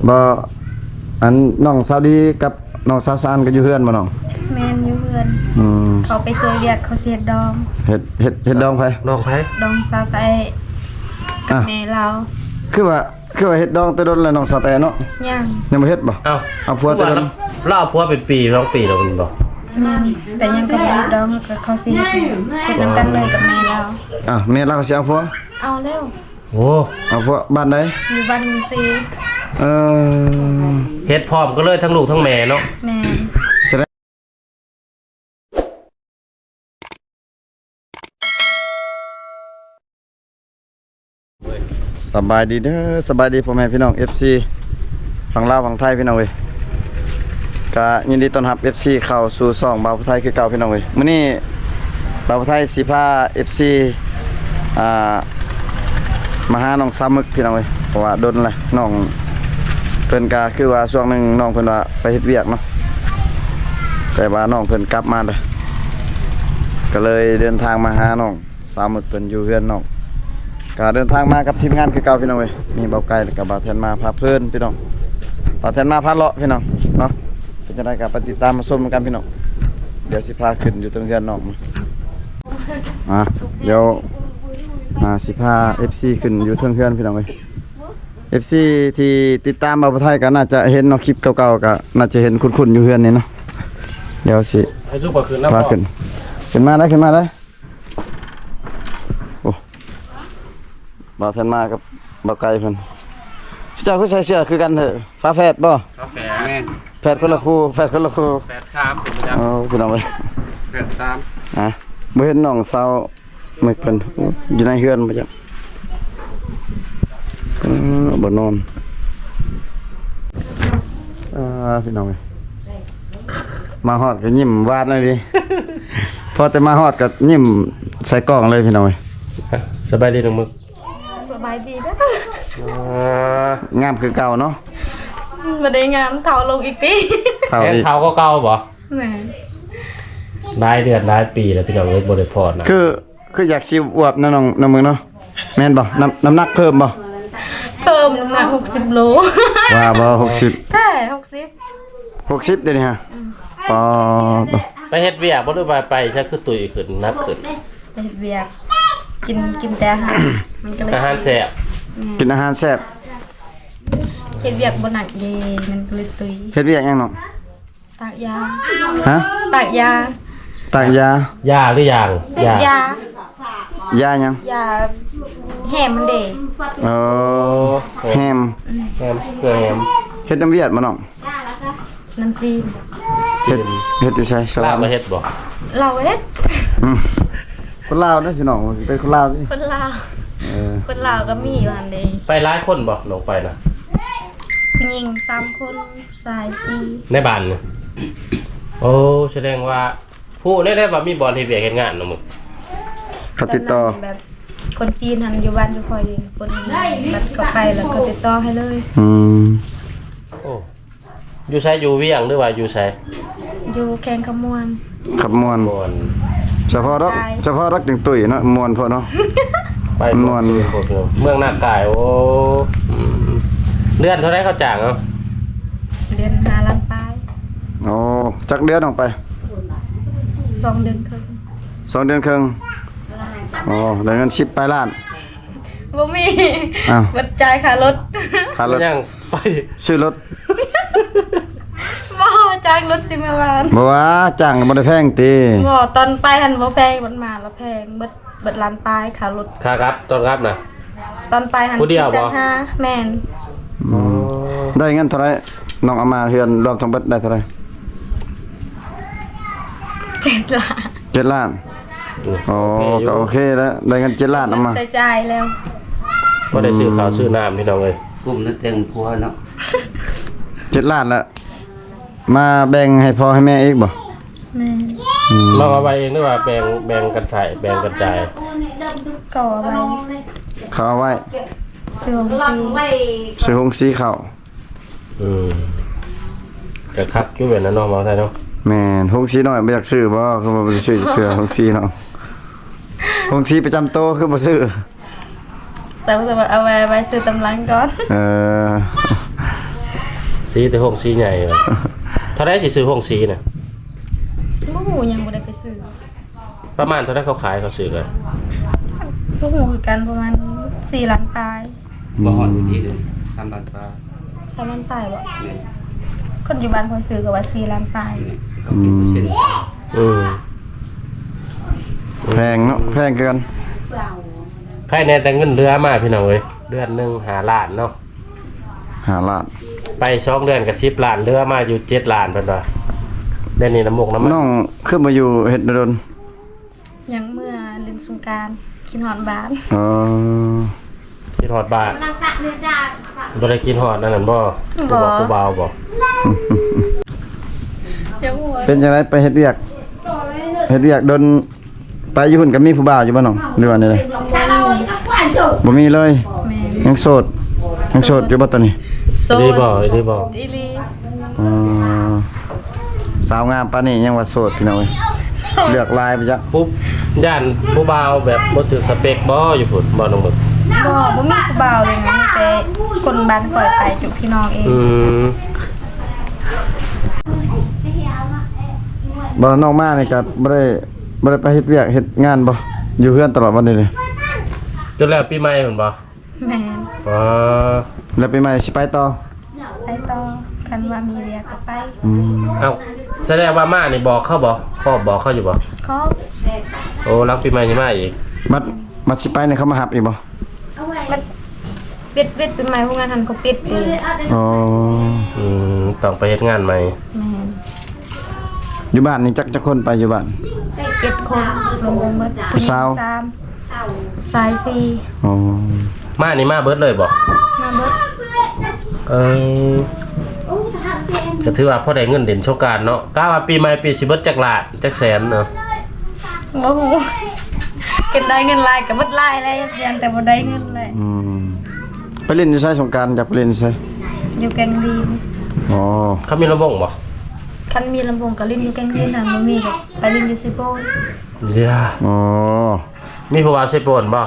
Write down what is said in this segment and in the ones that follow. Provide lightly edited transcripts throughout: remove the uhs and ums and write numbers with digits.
บ่อันน้องสาวดีกับน้องสาวซานก็อยู่เฮือนบ่น้องแม่นอยู่เฮือนเขาไปช่วยเวียกเขาเสียดอง เฮ็ดดองไผน้องไผดองสาวไตกับแม่เราคือว่าเฮ็ดดองแต่ดนแล้วน้องสาวแต่เนาะยังบ่เฮ็ดบ่เอาผัวแต่ดนเราเอาผัวเป็นปี2 ปีแล้วมันบ่แต่ยังก็บ่ดองกับเขาสิเฮ็ดนำกันเลยกับแม่เราแม่เราก็สิเอาผัวเอาแล้วโอ้เอาผัวบ้านใดอยู่บ้านมีซีเฮ็ดพร้อมก็เลยทั้งลูกทั้งแม่เนาะแม่สบายดีเด้อสบายดีพ่อแม่พี่น้อง FC ฝั่งลาวฝั่งไทยพี่น้องเว้ยก็ยินดีต้อนรับ FC เข้าสู่ช่องบ่าวผู้ไทยคือเก่าพี่น้องเว้ยมื้อนี้บ่าวผู้ไทยสิพา FC มาหาน้องสามึกพี่น้องเว้ยเพราะว่าดนแหละน้องเพิ่นก็คือว่าช่วงนึงน้องเพิ่นว่าไปเฮ็ดเวียกเนาะแต่ว่าน้องเพิ่นกลับมาเลยก็เลยเดินทางมาหาน้องสามึกเพิ่นอยู่เฮือนน้องก็เดินทางมากับทีมงานคือเก่าพี่น้องเว้ยมีเบาไก่แล้วก็บ่าวแทนมาพาเพิ่นพี่น้องบ่าวแทนมาพาเลาะพี่น้องเนาะเป็นจังได๋ก็ไปติดตามมาชมกันพี่น้องเดี๋ยวสิพาขึ้นอยู่ตรงเรือนน้องเดี๋ยวสิพา FC ขึ้นอยู่เทิงเรือนพี่น้องเว้ย FC ที่ติดตามบ่าวผู้ไทยก็น่าจะเห็นเนาะคลิปเก่าๆก็น่าจะเห็นคุ้นๆอยู่เรือนนี่เนาะเดี๋ยวสิให้ลูกบ่ขึ้นแล้วพาขึ้นมาได้บ่าวแทนมากับบ่าวไก่เพิ่นเจ้าคือใส่เสื้อคือกันเถอะฟ้าแฝดบ่ฟ้าแฝดแม่นแฝดคนละคู่แฝด3เป็นประจำพี่น้องเอ้ยแฝด3บ่เห็นน้องสาวมึกเพิ่นอยู่ในเฮือนบ่จักบ่นอนพี่น้องเอ้ยมาฮอดก็ยิ้มหวานเลยดิพอแต่มาฮอดก็ยิ้มใส่กล้องเลยพี่น้องเอ้ยสบายดีน้องมึกสบายดีเด้องามคือเก่าเนาะบ่ได้งามเท่าลงอีกติเท่าก็เก่าบ่แม่หลายเดือนหลายปีแล้วพี่น้องเอ้ยบ่ได้พอนะคืออยากสิอวบนะน้องมึงเนาะแม่นบ่น้ำหนักเพิ่มบ่เพิ่มน้ำหนัก60โลว่าบ่60แท้60เดี๋ยวนี้ฮะไปเฮ็ดเวียกบ่ได้ไปใช่คือตุ้ยขึ้นนักขึ้นไปเฮ็ดเวียกกินแต่อาหารมันก็เลยอาหารแซ่บกินอาหารแซ่บเฮ็ดเวียกบ่หนักเด้มันก็เลยตุยเฮ็ดเวียกหยังน้องตากยาฮะตากยาหรือยางยาหยังยาแฮมมันเด้แฮมเฮ็ดน้ำเวียดบ่น้องน้ำจีนเฮ็ดอยู่ไสสลามเฮ็ดบ่เราเฮ็ดคนลาวเด้อสิน้องเป็นคนลาวสิคนลาวคนลาวก็มีอยู่หั่นเด้ไปหลายคนบ่ลงไปน่ะผู้หญิง3คนผู้ชาย4ในบ้านโอ้แสดงว่าผู้ได้ว่ามีบ่อนเฮ็ดเวียกเฮ็ดงานเนาะมึงเขาติดต่อแบบคนจีนหั่นอยู่บ้านอยู่คอยคนบัดก็ไปแล้วก็ติดต่อให้เลยโอ้อยู่ไสอยู่เวียงหรือว่าอยู่ไสอยู่แข่งขมวนเฉพาะรักจังตุ้ยเนาะม่วนพอเนาะไปม่วนเมืองนากายโอ้เดือนเท่าไรเขาจ้างเนาะเดือน5ล้านปลายโอ้จักเดือนออกไป2เดือนครึ่ง2เดือนครึ่งได้เงิน10ปลายล้านบ่มีบัดจ่ายค่ารถยังไปซื้อรถบ่จ้างรถ10ล้านบ่ว่าจ้างบ่ได้แพงติบ่ตอนไปหั่นบ่แพงมันมาแล้วแพงเบิดล้านปลายค่ารถค่าครับตอนรับน่ะตอนไปหั่น4,500แม่นได้เงินเท่าไหร่น้องเอามาเฮือนรวมทั้งเบิดได้เท่าไหร่7 ล้านก็โอเคแล้วได้เงิน7 ล้านเอามาใช้จ่ายแล้วบ่ได้ซื้อข้าวซื้อน้ำพี่น้องเอ้ยกลุ่มนั้นเต็งพัวเนาะ7 ล้านแล้วมาแบ่งให้พ่อให้แม่อีกบ่แม่เราเอาไว้เองหรือว่าแบ่งกันใช้แบ่งกันจ่ายก็เอาไว้เขาเอาไว้ซื้อหงสีข้าวจะคักอยู่แบบนั้นเนาะมาไทยเนาะแม่นหงสีน้อยบ่อยากซื้อบ่คือบ่ได้ซื้อเทื่อหงสีเนาะหงสีประจำโตคือบ่ซื้อแต่ว่าเอาไว้ซื้อตำลังก่อน สีแต่ห้องสีใหญ่ว่ะเท่าไรสิซื้อห้องสีน่ะ บ่ฮู้ยังบ่ได้ไปซื้อ ประมาณเท่าไรเขาขายเขาซื้อกัน บ่ฮู้คือกันประมาณ4ล้านปลาย บ่ฮอดอยู่ที่เลย3ล้านปลา 3ล้านปลายบ่คนอยู่บ้านเพิ่นซื้อก็ว่า4ล้านปลาย อืม แพงเนาะแพงเกิน ใครแน่แต่เงินเรือมาพี่น้องเอ้ยเดือนหนึง5ล้านเนาะ 5 ล้าน ไป2เดือนก็10ล้านเรือมาอยู่7ล้านเพิ่นว่าเดือนนี้น้ำมกน้ำมัน น้องขึ้นมาอยู่เฮ็ดโดน ยังเมื่อเล่นสงกรานต์คิดฮอดบ้าน อ๋อ กินฮอดบ้านบ่ได้กินฮอดนั่นนั่นบ่ผู้บ่าวบ่ ยังบ่ เป็นจังไดไปเฮ็ดเวียกโดนไปอยู่หุ่นก็มีผู้บ่าวอยู่บ่น้องหรือว่านี่เลยบ่มีเลย แม่น ยังโสดอยู่บ่ตอนนี้ โซ ดีบ่ดีบ่ อีหลี อ๋อสาวงามปานนี้ยังว่าโสดพี่น้องเอ้ยเลือกลายไปจ้ะ ปุ๊บย่านผู้บ่าวแบบบ่ถึกสเปคบ่อยู่พุ่นบ่น้องมึก บ่มีผู้บ่าวเลยนะมีแต่คนบ้านปล่อยไปจุพี่น้องเอง บ่น้องมานี่ก็บ่ได้ไปเฮ็ดเวียกเฮ็ดงานบ่อยู่เฮือนตลอดวันนี้เลย จนแล้วปีใหม่พุ่นบ่ แม่น อ๋อ แล้วปีใหม่สิไปต่อ ไปต่อคันว่ามีเรียกก็ไป อืม เอ้าแสดงว่ามานี่บอกเขาบ่พ่อบอกเขาอยู่บ่ ขอ โอ้หลังปีใหม่สิมาอีก บัดสิไปนี่เขามารับอีกบ่ มันปิดเป็นไม้พวกงานทันก็ปิดเอง อ๋อ ต้องไปเฮ็ดงานใหม่ แม่น อยู่บ้านนี่จักคนไปอยู่บ้าน 7 คนรวมเบิด ผู้สาว 3สาย4 อ๋อ มานี่มาเบิดเลยบ่ มาเบิด เออก็ถือว่าพอได้เงินเด่นโชคการเนาะกะว่าปีใหม่ปีสิเบิดจักล้านจักแสนเนาะ บ่ฮู้เก็บได้เงินหลายก็เบิดหลายแล้วยันแต่บ่ได้เงินเลย อืมไปเล่นอยู่ไสสงกรานต์อยากไปเล่นอยู่ไส อยู่แกงลีน อ๋อ เขามีระบบบ่ คันมีลำโพงก็เล่นอยู่แกงลีนน่ะบ่มีก็ไปเล่นอยู่ซิโบน เดี๋ยว อ๋อ มีผู้ว่าใช้โปนบ่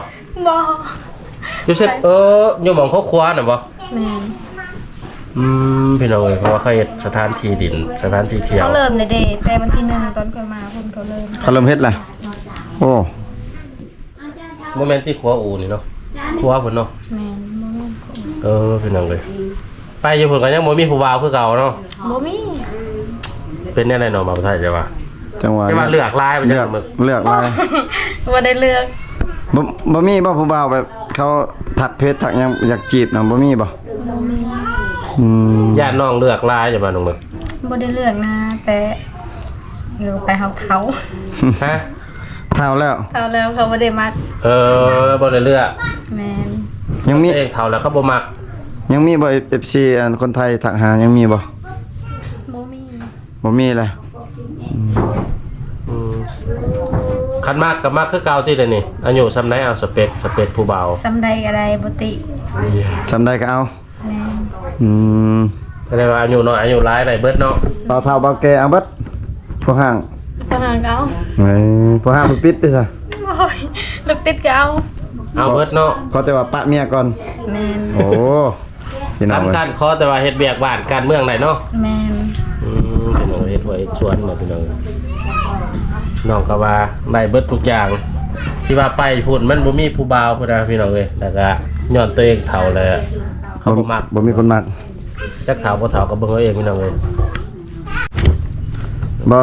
บ่ อยู่เซ็ตอยู่หม่องเขาครัวน่ะบ่ แม่น พี่น้องเอ้ยเพราะว่าเขาเฮ็ดสถานที่ดินสถานที่เที่ยว เขาเริ่มเลยเด้แต่วันที่1ตอนค่อยมาเพิ่นเขาเริ่ม เขาเริ่มเฮ็ดแล้วโอ้ บ่แม่นที่ครัวอูนี่เนาะครัวพุ่นเนาะ แม่นบ่แม่นของ พี่น้องเอ้ยไปอยู่พุ่นก็ยังบ่มีผู้บ่าวคือเก่าเนาะ บ่มี เป็นแน่ๆเนาะบ่าวไทยจ้ะว่า จังหวะ แต่ว่าเลือกลายไป เลื จั อก งมึก เลือกลาย บ่ได้เลือก บ่มีบ่ผู้บ่าวแบบเขาถักเพชรถักหยังอยากจีบน่ะบ่มีบ่ บ่มี อืม ญาติน้องเลือกลายจ้ะบ่าน้องมึก บ่ได้เลือกนะแต่เดี๋ยวไปเฮาเขา ฮะ เท่าแล้ว เขาแล้วเขาบ่ได้มัก บ่ได้เลือก แม่น ยังมี เองเฒ่าแล้วเขาบ่มัก บ่ FC อันคนไทยถักหายังมีบ่ บ่มี บ่มีเลย คันมากกับมากคือเก่าที่เดี๋ยวนี้อายุซำไหนเอาสเปคผู้บ่าว สำใดก็ได้บ่ติ จำได้ก็เอา แม่น อืม ก็เลยว่าอายุน้อยอายุหลายได้เบิดเนาะ เท่าเบาแก่เอาเบิดผู้ห่าง ทหารก็เอา เอ้ยผู้ห่างมันปิดไปซะ โอ้ยลูกติดก็เอา เอาเบิดเนาะ เขาแต่ว่าปะเมียก่อน แม่น โอ้พี่น้อง สำคัญขอแต่ว่าเฮ็ดเวียกบ้านการเมืองได้เนาะ แม่น พี่น้องเฮ็ดไว้ชวนน่ะพี่น้องน้องก็ว่าได้เบิดทุกอย่าง ที่ว่าไปพูดมันบ่มีผู้บ่าวพุ่นน่ะพี่น้องเอ้ยแล้วก็ย้อนตัวเองเฒ่าเลยอะเขาบ่มัก บ่มีคนมัก จักเฒ่าบ่เฒ่าก็เบิ่งเอาเองพี่น้องเอ้ย บ่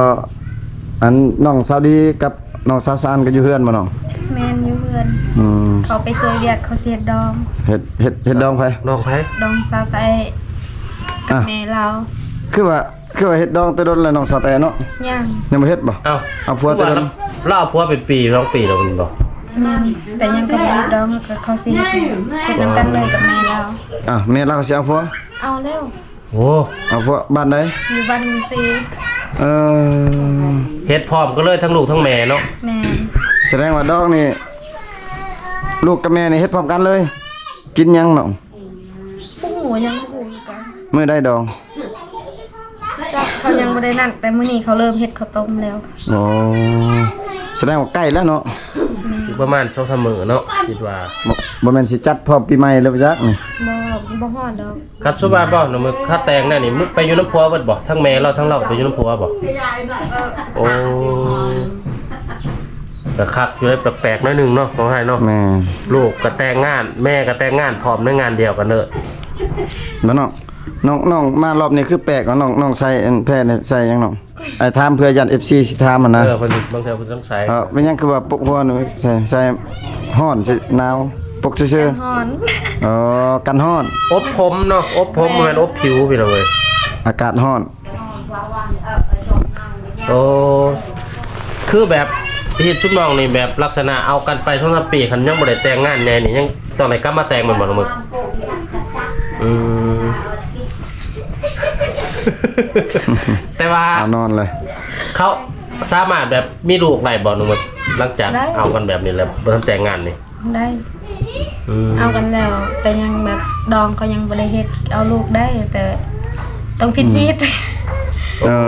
อันน้องสาวดีกับน้องสาวซานก็อยู่เฮือนบ่น้อง แม่นอยู่เพื่อน อืม เขาไปช่วยเวียกเขาเสียดอง เฮ็ดดองไผ น้องไผ ดองสาวไตกับแม่เรา คือว่าเฮ็ดดองแต่โดนแล้วน้องสาวแต่เนาะ ย่าง ยังบ่เฮ็ดบ่ เอ้า เอาผัวแต่ แต่ เดิม เราเอาผัวเป็นปี2ปีแล้วมันบ่ แม่นแต่ยังก็บ่ได้ดองกับเขาเสียเฮ็ดนํกันเลยกับแม่เรา แม่เราก็สิเอาผัว เอาเร็ว โอ้ เอาผัวบ้านใด อยู่บ้านมีซี เออ เฮ็ดพร้อมก็เลยทั้งลูกทั้งแม่เนาะ แม่น แสดงว่าดอกนี่ลูกกับแม่นี่เฮ็ดพร้อมกันเลย กินหยังน้อง ผู้หูยังบ่ฮู้กัน มื้อใดดอง จักเขายังบ่ได้นั่นแต่มื้อนี้เขาเริ่มเฮ็ดข้าวต้มแล้ว โอ้แสดงว่าใกล้แล้วเนาะ ประมาณ2-3 มื้อเนาะคิดว่า บ่แม่นสิจัดพร้อมปีใหม่แล้วบ่จักนี่ บ่ฮอดดอก ครับสุบาบ่น้องมึกค่าแต่งนั่นนี่มึกไปอยู่น้ำพัวเบิดบ่ทั้งแม่เราทั้งเราไปอยู่น้ำพัวบ่โอ้แต่คักอยู่ได้แปลกๆหน่อยหนึงเนาะของให้เนาะ แม่ ลูกก็แต่งงานแม่ก็แต่งงานพร้อมในงานเดียวกันเด้อ แล้วน้องมารอบนี้คือแปลกเนาะน้องใส่อันแพทย์ใส่หยังน้องไอ้ถามเพื่อยัน FC สิถามมันนะ เพิ่นบางเทื่อเพิ่นสงสัย เป็นหยังคือว่าปกหัวหนูใส่ฮ้อนสิหนาวปกซื่อ ฮอน ๆอ๋อกันฮ้อน อบผมเนาะอบผมบ่แม่นอบผิวพี่น้องเอ้ย อากาศฮ้อน โอ้คือแบบพี่ชุบน้องนี่แบบลักษณะเอากันไป2-3 ปีคันยังบ่ได้แต่งงานแน่นี่ยังต้องได้กลับมาแต่งแมันบ่น้องมึกอืม แต่ว่า เอานอนเลย เขาสามารถแบบมีลูกได้บ่น้องมึกหลังจากเอากันแบบนี้แล้วบ่ทันแต่งงานนี่ ได้ อืม เอากันแล้ว แต่ยังแบบดองเขายังบ่ได้เฮ็ดเอาลูกได้ แต่ต้องพิธีด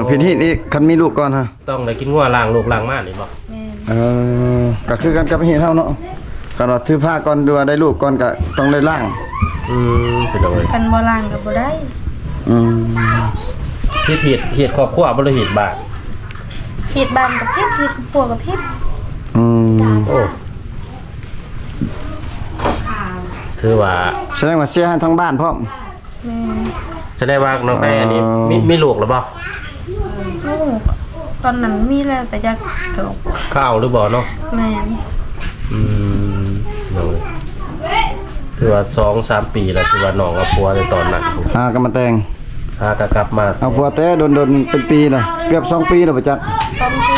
พิธีนี้คันมีลูกก่อนฮะ ต้องได้กินงัวล้างลูกล้างม่านนี่บ่ แม่น ก็คือกันกับเฮ็ดเฮาเนาะก็ว่าถือผ้าก่อนดูว่าได้ลูกก่อนก็ต้องได้ล้าง เป็นจังได๋ กันบ่ล้างก็บ่ได้ อืม ที่ผิดครอบครัวบ่ได้ผิดบ้าน ผิดบ้านกับผิดผัวกับผิด อืม โอ้ถือว่า แสดงว่าเสียให้ทั้งบ้านพร้อม แม่น แสดงว่าน้องได้อันนี้มีลูกหรือเปล่า ลูกตอนนั้นมีแล้วแต่จะเกิด เข้าหรือบ่เนาะ แม่น น้องคือว่า 2-3 ปีแล้วคือว่าน้องกับผัวในตอนนั้น ก็มาแต่ง พาก็กลับมา เอาผัวแต่โดนๆเป็นปีน่ะเกือบ2ปีแล้วบ่จัก 2 ปี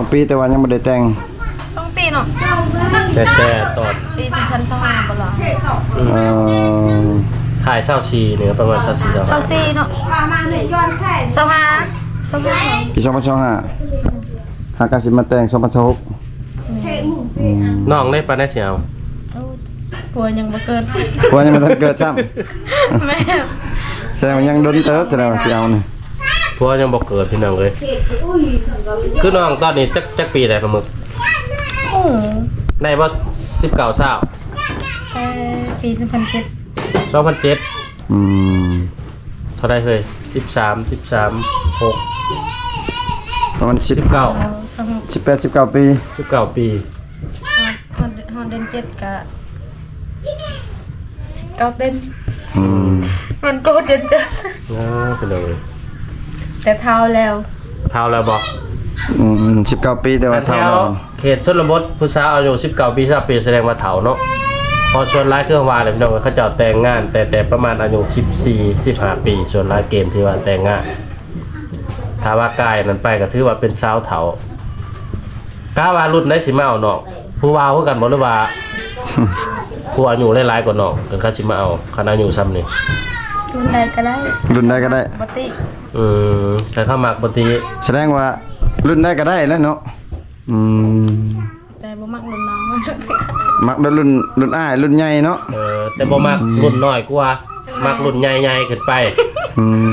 2ปีแต่ว่ายังบ่ได้แต่ง 2 ปีเนาะ แต่ตอน ปี2025บ่ล่ะ เอ่อ ถ่าย24เนี่ยประมาณ24 24เนาะ25 ปี2025หากาสิมาแต่ง2026 น้องได้ปานได้เสียว ผัวยังบ่เกิด ผัวยังบ่ทันเกิดซ้ำ แม่ แสดงว่ายังโดนเติบแสดงว่าสิเอานี่ ผัวยังบ่เกิดพี่น้องเลยคือน้องตอนนี้จักปีได้ประมึก โอ้ ได้บ่19เช้า ปี2007 2007 อืม เท่าใดเฮ้ย13 6 ประมาณ10 19 18 19 ปี 19 ปี ฮอนเดือน7ก็19เต็ม อืม มันก็เดือน7 พี่น้องเลย แต่เท่าแล้ว เท่าแล้วบ่ 19 ปีแต่ว่า แถ เท่าว แล้ว เขตชนบทผู้สาวอายุ19 ปี20 ปีแสดงว่าเฒ่าเนาะพอส่วนร้ายเครื่องวาเลยพี่น้องเขาเจ้าแต่งงาน แต่ประมาณอายุ14 15 ปีส่วนร้ายเกมที่ว่าแต่งงานถ้าว่ากายนั้นไปก็ถือว่าเป็นสาวเฒ่ากล้าว่ารุ่นได้สิมาเอาเนาะผู้ว่าคือกันบ่หรือว่า ผู้อายุหลายๆกว่าเนาะถึงเขาสิมาเอาคณะอายุซ้ำนี่ รุ่นใดก็ได้ รุ่นใดก็ได้ ปกติ แต่เข้ามักบ่ติ แสดงว่ารุ่นใดก็ได้แล้วเนาะแต่บ่มักรุ่นน้อง มักเป็นรุ่นอ้ายรุ่นใหญ่เนาะ แต่บ่มักรุ่นน้อยกว่ามักรุ่นใหญ่ๆขึ้นไป อืม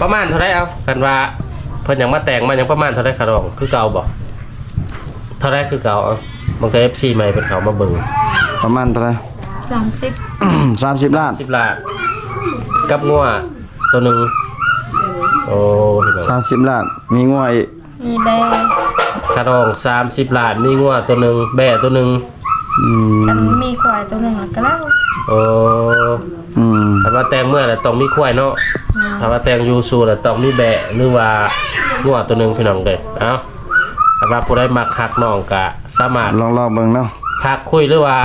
ประมาณเท่าไรเอากันว่าเพิ่นยังมาแต่งมันยังประมาณเท่าไรคารองคือเก่าบ่เท่าไรคือเก่าเอามันก็ FC ใหม่เป็นเขามาเบิ่ง ประมาณเท่าไหร่ 30 30 ล้าน 10ล้านกับงัวตัวหนึงโอ้พี่น้อง 30 ล้านมีงัวอีก มีแบ คารอง30ล้านมีงัวตัวหนึงแบ่ตัวหนึง กันมีควายตัวหนึงแล้วก็แล้ว โอ้ อืม ถ้าว่าแต่งเมื่อแล้วต้องมีควายเนาะถ้าว่าแต่งอยู่สู่แล้วต้องมีแบะหรือว่างัวตัวหนึงพี่น้องเด้อเอ้าถ้าว่าผู้ใดมักฮักน้องก็สามารถ ลองเบิ่งเนาะ ทักคุยหรือว่า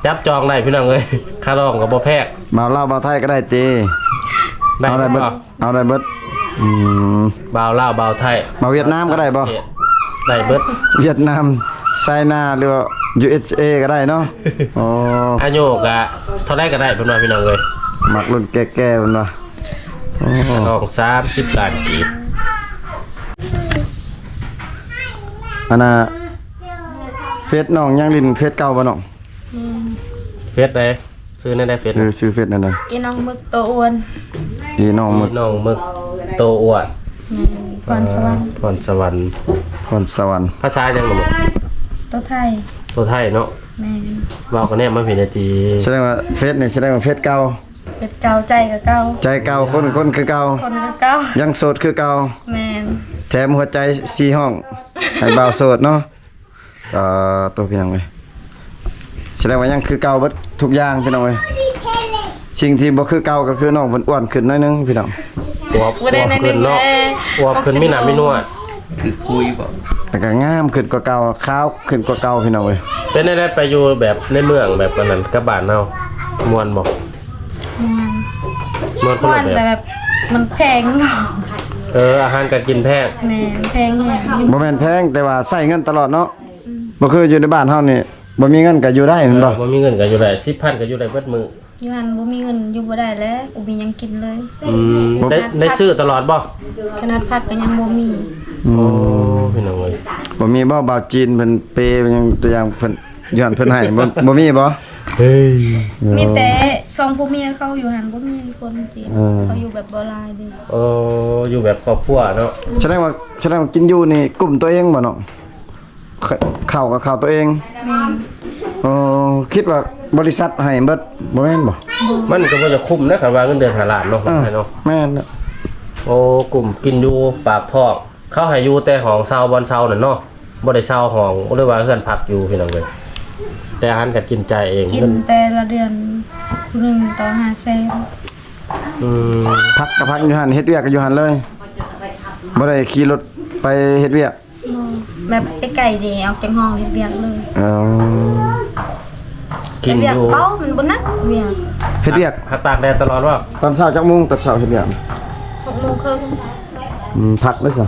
จับจองได้พี่น้องเอ้ยค่ารองก็บ่แพง บ่าวลาวบ่าวไทยก็ได้ติ ได้ เอาได้เบิด บ่ เอาได้เบิดอืม บ่าวลาวบ่าวไทย มาเวียดนามก็ได้บ่ ได้เบิด เวียดนามไชน่าหรือว่า USA ก็ได้เนาะโอ้ อายุก็เท่าไรก็ได้เพิ่นว่าพี่น้องเอ้ย มักรุ่นแก่ๆเพิ่นว่าโอ้ ทอง30ล้านกีบ อันน่ะเฟซน้องยังลิ้นเฟซเก่าบ่น้อง เฟซได้ซื้อในได้เฟซ ชื่อเฟซนั่นน่ะ อีน้องมึกตัวอ้วน อีน้องมึก น้องมึกโตอ้วน พรสวรรค์ พรสวรรค์ พรสวรรค์ ภาษาจังบ่มึก ตัวไทย ตัวไทยเนาะ แม่น เว้ากันแน่มาเป็นนาที แสดงว่าเฟซนี่แสดงว่าเฟซเก่า เป็ดเก่าใจกับเก่า ใจเก่าคนคือเก่า คนกับเก่า ยังโสดคือเก่า แม่น แถมหัวใจ4ห้องให้บ่าวโสดเนาะตัวพี่น้องเว้ยแสดงว่ายังคือเก่าเบิดทุกอย่างพี่น้องเว้ยสิ่งที่บ่คือเก่าก็คือน้องเพิ่นอ้วนขึ้นหน่อยนึงพี่น้อง อวบ บ่ได้ใน ขึ้นเนาะอวบขึ้นมีหน้ามีนวด คือคุยบอก แต่ก็งามขึ้นกว่าเก่าขาวขึ้นกว่าเก่าพี่น้องเว้ย เป็นได้ไปอยู่แบบในเมืองแบบนั้นกับบ้านเฮาม่วนบ่ม่วนคน ม่ว ละ น แบ แต่ บ แบบมันแพงเนาะ อาหารการกินแพง แม่นแพงแฮงอยู่ บ่แม่นแพงแต่ว่าใช้เงินตลอดเนาะบ่คืออยู่ในบ้านเฮานี่บ่มีเงินก็อยู่ได้แม่นบ่ บ่มีเงินก็อยู่ได้10,000ก็อยู่ได้เบิดมื้อ อยู่หันบ่มีเงินอยู่บ่ได้แล้วบ่มีหยังกินเลย ได้ซื้อตลอดบ่ ขนาดพักก็ยังบ่มี อื โอ้ ม พี่น้องเอ้ย บ่มีบ่บ่าวจีนเพิ่นเปย์ยังตัวอย่างเพิ่นย้อนเพิ่นให้บ่มีบ่ เฮ้ย มีแต่สองผู้เมียเขาอยู่หันบ่มีคนจีนเขาอยู่แบบบ่หลายเด้ โอ้อยู่แบบครอบครัวเนาะ แสดงว่ากินอยู่นี่กลุ่มตัวเองบ่เนาะข้าวกับข้าวตัวเอง แม่น อ๋อคิดว่าบริษัทให้เบิดบ่แม่นบ่ มันก็บ่จะคุ้มนะคันว่าเงินเดือน5ล้านเนาะ เนาะแม่น โอ้กลุ่มกินอยู่ปากท้องเขาให้อยู่แต่ห้องเช่าบ่อนเช่านั่นเนาะบ่ได้เช่าห้องหรือว่าเฮือนพักอยู่พี่น้องเอ้ยแต่อาหารก็กินใจายเอง กิ เงิ น น แต่ละเดือน1ต่อ500,000 อืม พักกับพักอยู่หั่นเฮ็ดเวียกก็อยู่หั่นเลยบ่ได้ขี่รถไปเฮ็ดเวียก แบบไกลๆนี่ออกจากห้องเฮ็ดเวียกเลย อ๋อ กิน เวี อย ก ยู่ เบามันบ่หนักเวียก เฮ็ดเวียก หักตากแดดตลอดว่า ตอนเช้าจักโมงตอนเช้าเฮ็ดเวียก 6:30 พักได้ซะ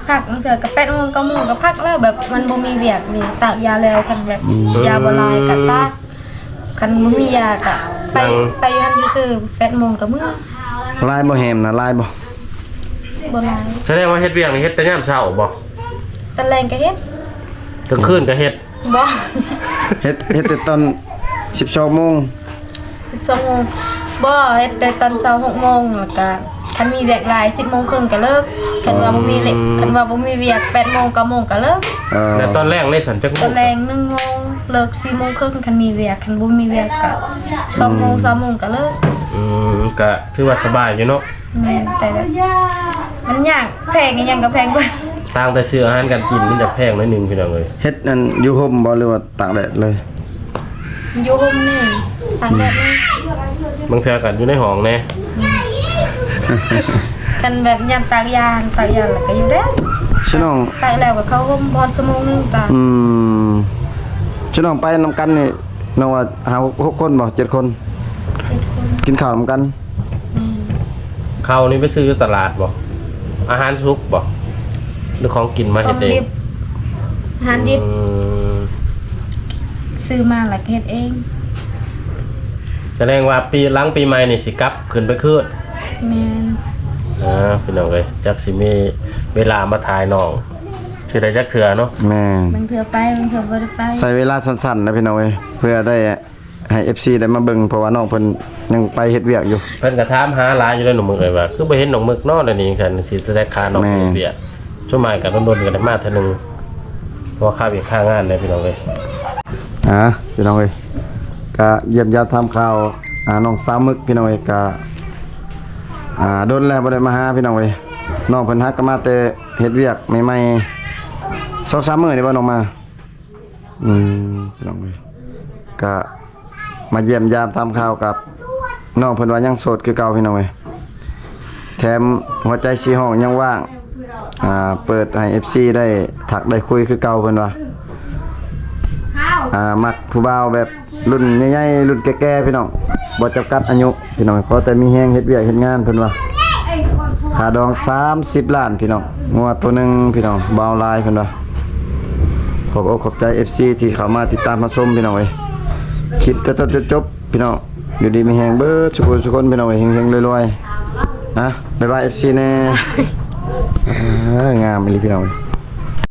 พักตั้งแต่กับ8:00น 9:00 นก็พักแล้วแบบมันบ่มีเวียกนี่ตากยาแล้วคันแบบยาบ่หลายก็ตากคันบ่มียาก็ไปหันซื่อๆ8:00 นก็มื้อ ลายบ่แฮมนะลายบ่ บ่หลาย แสดงว่าเฮ็ดเวียกนี่เฮ็ดแต่ยามเช้าบ่ ตะแลงก็เฮ็ด กลางคืนก็เฮ็ด บ่ เฮ็ดแต่ตอน12:00 น 12:00 นบ่เฮ็ดแต่ตอนเช้า6:00 นแล้วก็คันมีเวียกหลาย10:30 นก็เลิกคันว่าบ่มีเวียก8:00 น 9:00 นก็เลิก แต่ตอนแรกในสันจัก ตอนแรง1:00 นเลิก4:30 นคันมีเวียกคันบ่มีเวียกก็2:00 น 3:00 นก็เลิก ก็ถือว่าสบายอยู่เนาะ แม่นแต่แบบมันยากแพงอีหยังก็แพงเบิด ต่างแต่ซื้ออาหารการกินมันจะแพงหน่อยหนึงพี่น้องเอ้ย เฮ็ดอันอยู่ห่มบ่หรือว่าตากแดดเลย อยู่ห่มนี่ทางแดดนี่ บางเทื่อก็อยู่ในห้องแน่ กันแบบยามตากยานแล้วก็อยู่ได้ ชิน้อง ตากแล้วก็เข้าห่มบอนชั่วโมงนึงก็ ชิน้องไปนำกันนี่น้องว่าหา6คนบ่7คน กินข้าวนำกัน ข้าวนี่ไปซื้ออยู่ตลาดบ่อาหารสุกบ่หรือของกินมา ข เฮ็ อ ด ง เอง ดิบอาหารดิบ อืม ซื้อมาแล้วก็เฮ็ดเอง แสดงว่าหลังปีใหม่นี่สิกลับขึ้นไปคืน แม่น พี่น้องเอ้ยจักสิมีเวลามาถ่ายน้องสิได้จักเทื่อเนาะ แม่ บางเทื่อไปบางเทื่อบ่ได้ไป ใช้เวลาสั้นๆนะพี่น้องเอ้ยเพื่อได้ให้ FC ได้มาเบิ่งเพราะว่าน้องเพิ่นยังไปเฮ็ดเวียกอยู่ เพิ่นก็ถามหาหลายอยู่แล้วหนุ่มมึกเอ้ยว่าคือบ่เห็นหนุ่มมึกเนาะเดี๋ยวนี้กันสิได้ค่าน้อง แม่ เบียดช่วงใหม่ก็โดนๆกันได้มาเทื่อนึงเพราะว่าค่าเวียกค่างานเลยพี่น้องเอ้ย พี่น้องเอ้ยก็เยี่ยมยามทำข่าวน้องสาวมึกพี่น้องเอ้ยก็โดนแล้วบ่ได้มาหาพี่น้องเอ้ยน้องเพิ่นฮักก็มาแต่เฮ็ดเวียกใหม่ๆ 2-3 มื้อนี่บ่น้องมาพี่น้องเอ้ยก็มาเยี่ยมยามทำข่าวกับน้องเพิ่นว่ายังโสดคือเก่าพี่น้องเอ้ยแถมหัวใจสีห้องยังว่างเปิดให้ FC ได้ทักได้คุยคือเก่าเพิ่นว่ามักผู้บ่าวแบบรุ่นใหญ่ๆรุ่นแก่ๆพี่น้องบ่จำกัดอายุพี่น้องขอแต่มีแฮงเฮ็ดเวียกเฮ็ดงานเพิ่นว่าค่าดอง30 ล้านพี่น้องงัวตัวหนึงพี่น้องบ่าวลายเพิ่นว่าขอบอกขอบใจ FC ที่เข้ามาติดตามรับชมพี่น้องเอ้ยคลิปก็จบพี่น้องอยู่ดีมีแฮงเบิดทุกคนพี่น้องเอ้ยเฮงๆรวยๆบ๊ายบาย FC แน่งามอีหลีพี่น้องเอ้ย